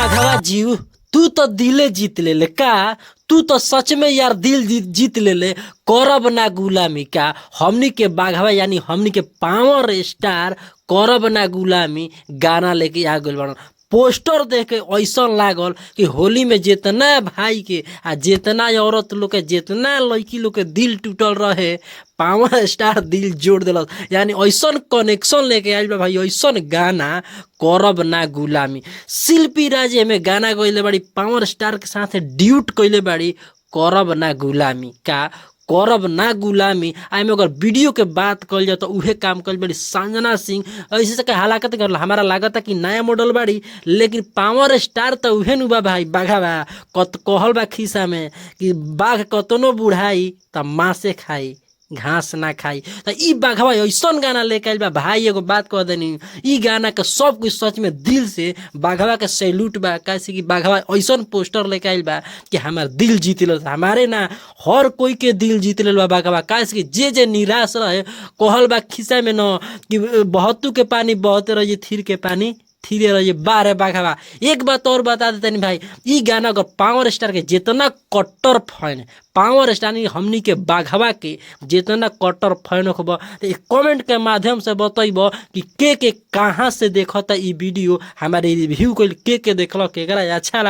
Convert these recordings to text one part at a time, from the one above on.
बाघवा जीव तू तो दिले जीत ले ले का। तू तो सच में यार दिल जीत ले ले। करब ना गुलामी का हमनी के बाघवा यानी हमनी के पावर स्टार करब ना गुलामी गाना लेके आ गइल बाड़न। पोस्टर देख के ऐसा लागल कि होली में जितना भाई के आ जितना औरत लोग के जितना लड़की लोग के दिल टूटल रहे पावर स्टार दिल जोड़ दिल। यानी ऐसा कनेक्शन लेके आइल बा भाई। ऐसा गाना करब ना गुलामी शिल्पी राज में गाना गइले बाड़ी पावर स्टार के साथ ड्यूट कइले बाड़ी करब ना गुलामी का। करब ना गुलामी आइ में अगर वीडियो के बात कल जाए तो उहे काम कल बड़ी संजना सिंह ऐसे से हलाकत कर हमारा लागत कि नया मॉडल बाड़ी लेकिन पावर स्टार तो उहे नु बा भाई। बाघा कत कहल बा खिस्सा में कि बाघ कतनो बुढ़ाई त मांसे खाई घास ना खाई। तो ई बाघवा ऐसा गाना लेके आइल बा भाई। एगो बात कह देनी ई गाना के सब कुछ सच में दिल से बाघवा के सैल्यूट बा। कैसे कि बाघवा ऐसा पोस्टर लेके आइल बा कि हमार दिल जीत ले हमारे ना हर कोई के दिल जीत ले बा बाघवा। कैसे कि जे निराश रहे कहल बा खिस्सा में न कि बहतू के पानी बहते रहिए थीर के पानी थीरे रहिए बारे बाघवा। एक बात और बता देते नहीं भाई ई गाना अगर पावर स्टार के जितना कट्टर फैन पावर स्टार हमनी के बाघवा के जितना कट्टर फैन होब तो कमेंट के माध्यम से बतैब कि के कहाँ से देखता ई वीडियो हमारे रिव्यू को के देखल केकरा अच्छा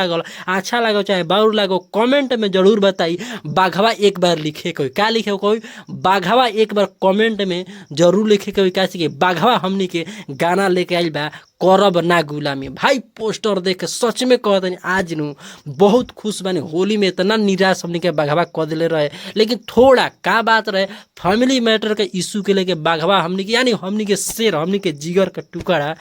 लागल चाहे बाउर लागो कमेंट में जरूर बताई। बाघवा एक बार लिखे कोई क्या लिखे कोई बाघवा एक बार कमेंट में जरूर लिखे कोई कैसे कि बाघवा हमनी के गाना लेके आइल बा करब ना गुलामी। भाई पोस्टर देख के सच में कहते आज नु बहुत खुश बने। होली में इतना निराश हमनी के बाघवा कह दिले रहे लेकिन थोड़ा का बात रहे फैमिली मैटर के इशू के लेके बाघवा हमनी के यानी हमनी के शेर हमनी के जिगर का टुकड़ा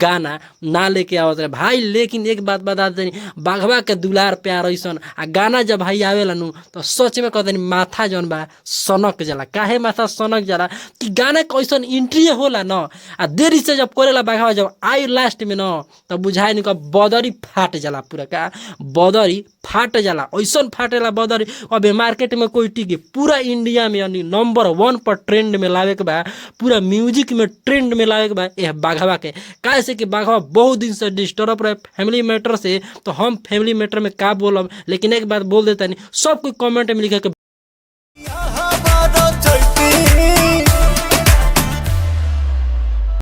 गाना ना लेके आवत रहे भाई। लेकिन एक बात बता देनी बाघवा के दुलार प्यार ऐसन आ गाना जब भाई आवेला नु तो सच में कहते माथा जौन बा सनक जाला। काहे माथा सनक जाला कि गाना कैसन एंट्री होला न आ देरी से जब करेला बाघवा जब आई लास्ट में न तो बुझाए नहीं बदरी फाट जाला पूरा का बदरी फाट जाला ऐसा फाटेला बदरी। अब मार्केट में कोई टिके पूरा इंडिया में यानी नंबर 1 पर ट्रेंड में लावे के बा पूरा म्यूजिक में ट्रेंड में लावे के बा यह बाघवा के। कैसे कि बाघवा बहुत दिन से डिस्टर्ब रहे फैमिली मैटर से तो हम फैमिली मैटर में का बोलब लेकिन एक बात बोल देता नहीं सब कोई कमेंट में लिखे कि